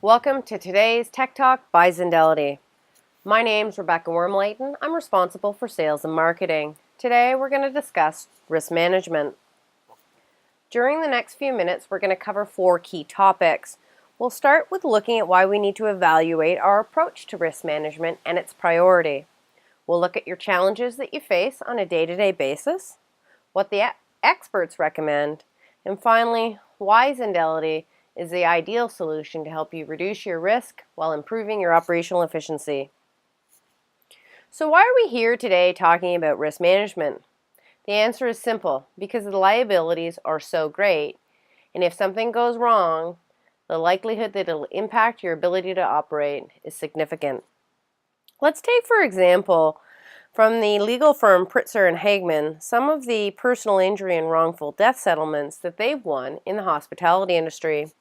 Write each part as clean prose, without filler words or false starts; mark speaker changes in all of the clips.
Speaker 1: Welcome to today's Tech Talk by Zendelity. My name's Rebecca Wormleighton. I'm responsible for sales and marketing. Today we're going to discuss risk management. During the next few minutes, we're going to cover 4 key topics. We'll start with looking at why we need to evaluate our approach to risk management and its priority. We'll look at your challenges that you face on a day-to-day basis, what the experts recommend, and finally, why Zendelity is the ideal solution to help you reduce your risk while improving your operational efficiency. So why are we here today talking about risk management? The answer is simple, because the liabilities are so great, and if something goes wrong, the likelihood that it'll impact your ability to operate is significant. Let's take, for example, from the legal firm Pritzker and Hagman, some of the personal injury and wrongful death settlements that they've won in the hospitality industry.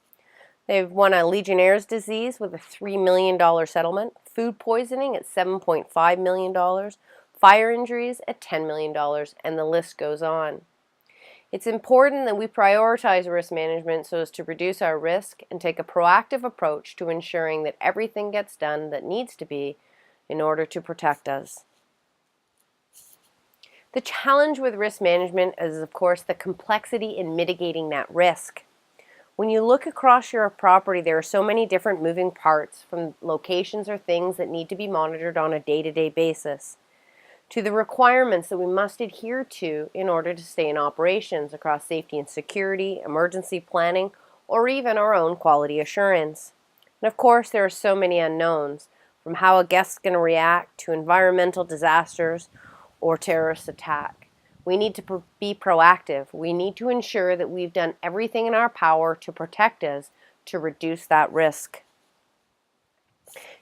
Speaker 1: They've won a Legionnaire's disease with a $3 million settlement, food poisoning at $7.5 million, fire injuries at $10 million, and the list goes on. It's important that we prioritize risk management so as to reduce our risk and take a proactive approach to ensuring that everything gets done that needs to be in order to protect us. The challenge with risk management is, of course, the complexity in mitigating that risk. When you look across your property, there are so many different moving parts, from locations or things that need to be monitored on a day-to-day basis, to the requirements that we must adhere to in order to stay in operations across safety and security, emergency planning, or even our own quality assurance. And of course, there are so many unknowns, from how a guest is going to react to environmental disasters or terrorist attack. We need to be proactive. We need to ensure that we've done everything in our power to protect us, to reduce that risk.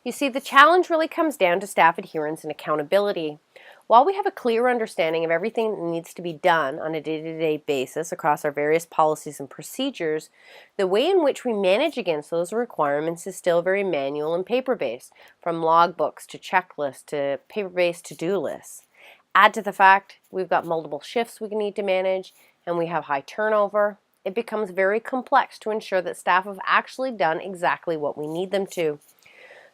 Speaker 1: You see, the challenge really comes down to staff adherence and accountability. While we have a clear understanding of everything that needs to be done on a day-to-day basis across our various policies and procedures, the way in which we manage against those requirements is still very manual and paper-based, from logbooks to checklists to paper-based to-do lists. Add to the fact we've got multiple shifts we need to manage and we have high turnover. It becomes very complex to ensure that staff have actually done exactly what we need them to.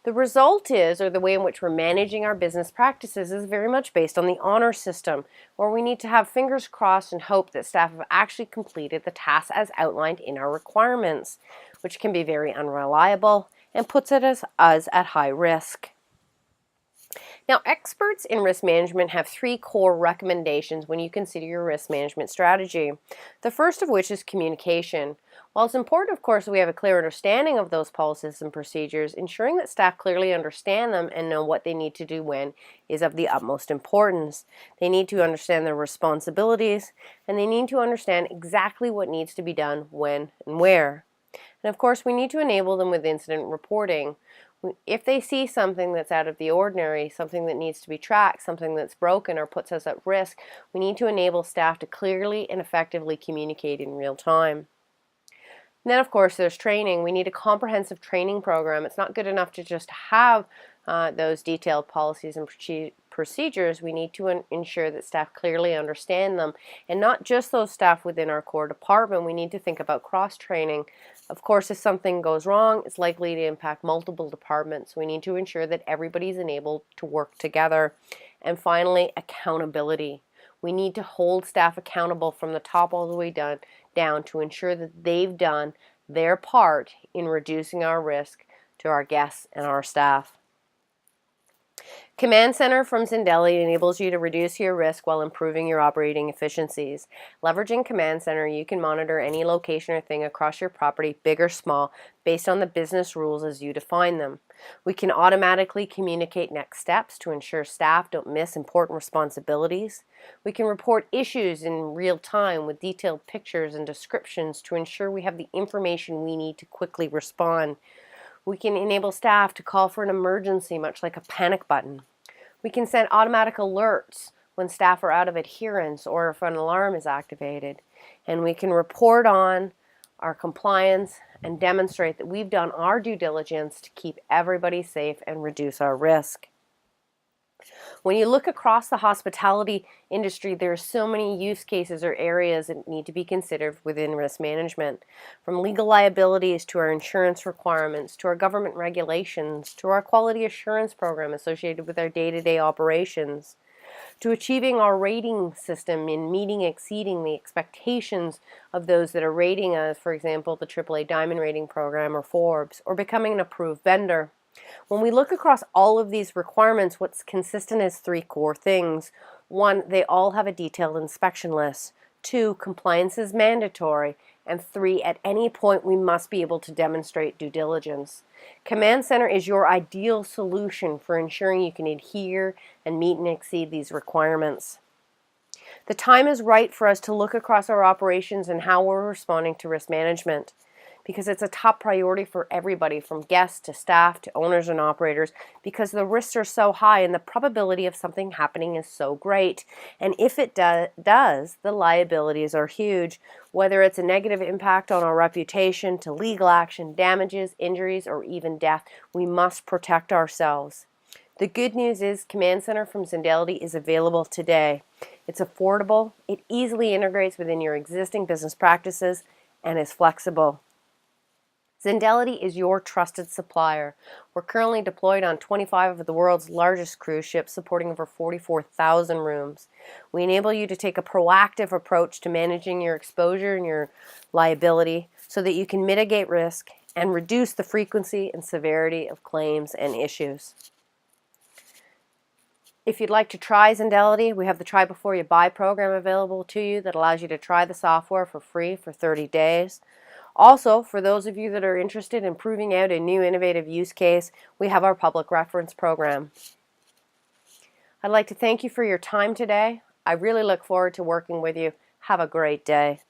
Speaker 1: The result is, or the way in which we're managing our business practices, is very much based on the honor system, where we need to have fingers crossed and hope that staff have actually completed the tasks as outlined in our requirements, which can be very unreliable and puts us at high risk. Now, experts in risk management have 3 core recommendations when you consider your risk management strategy. The first of which is communication. While it's important, of course, that we have a clear understanding of those policies and procedures, ensuring that staff clearly understand them and know what they need to do when is of the utmost importance. They need to understand their responsibilities, and they need to understand exactly what needs to be done when and where. And of course, we need to enable them with incident reporting. If they see something that's out of the ordinary, something that needs to be tracked, something that's broken or puts us at risk, we need to enable staff to clearly and effectively communicate in real time. And then, of course, there's training. We need a comprehensive training program. It's not good enough to just have those detailed policies and procedures. We need to ensure that staff clearly understand them, and not just those staff within our core department. We need to think about cross-training. Of course, if something goes wrong, it's likely to impact multiple departments. We need to ensure that everybody's enabled to work together. And finally, accountability. We need to hold staff accountable from the top all the way down to ensure that they've done their part in reducing our risk to our guests and our staff. Command Center from Zendelity enables you to reduce your risk while improving your operating efficiencies. Leveraging Command Center, you can monitor any location or thing across your property, big or small, based on the business rules as you define them. We can automatically communicate next steps to ensure staff don't miss important responsibilities. We can report issues in real time with detailed pictures and descriptions to ensure we have the information we need to quickly respond. We can enable staff to call for an emergency, much like a panic button. We can send automatic alerts when staff are out of adherence or if an alarm is activated. And we can report on our compliance and demonstrate that we've done our due diligence to keep everybody safe and reduce our risk. When you look across the hospitality industry, there are so many use cases or areas that need to be considered within risk management. From legal liabilities to our insurance requirements, to our government regulations, to our quality assurance program associated with our day-to-day operations, to achieving our rating system in meeting, exceeding the expectations of those that are rating us, for example, the AAA Diamond Rating Program or Forbes, or becoming an approved vendor. When we look across all of these requirements, what's consistent is three core things. One, they all have a detailed inspection list. Two, compliance is mandatory. And three, at any point we must be able to demonstrate due diligence. Command Center is your ideal solution for ensuring you can adhere and meet and exceed these requirements. The time is right for us to look across our operations and how we're responding to risk management, because it's a top priority for everybody from guests to staff to owners and operators, because the risks are so high and the probability of something happening is so great. And if it does, the liabilities are huge, whether it's a negative impact on our reputation to legal action, damages, injuries, or even death. We must protect ourselves. The good news is Command Center from Zendelity is available today. It's affordable, it easily integrates within your existing business practices, and is flexible. Zendelity is your trusted supplier. We're currently deployed on 25 of the world's largest cruise ships, supporting over 44,000 rooms. We enable you to take a proactive approach to managing your exposure and your liability so that you can mitigate risk and reduce the frequency and severity of claims and issues. If you'd like to try Zendelity, we have the Try Before You Buy program available to you that allows you to try the software for free for 30 days. Also, for those of you that are interested in proving out a new innovative use case, we have our public reference program. I'd like to thank you for your time today. I really look forward to working with you. Have a great day.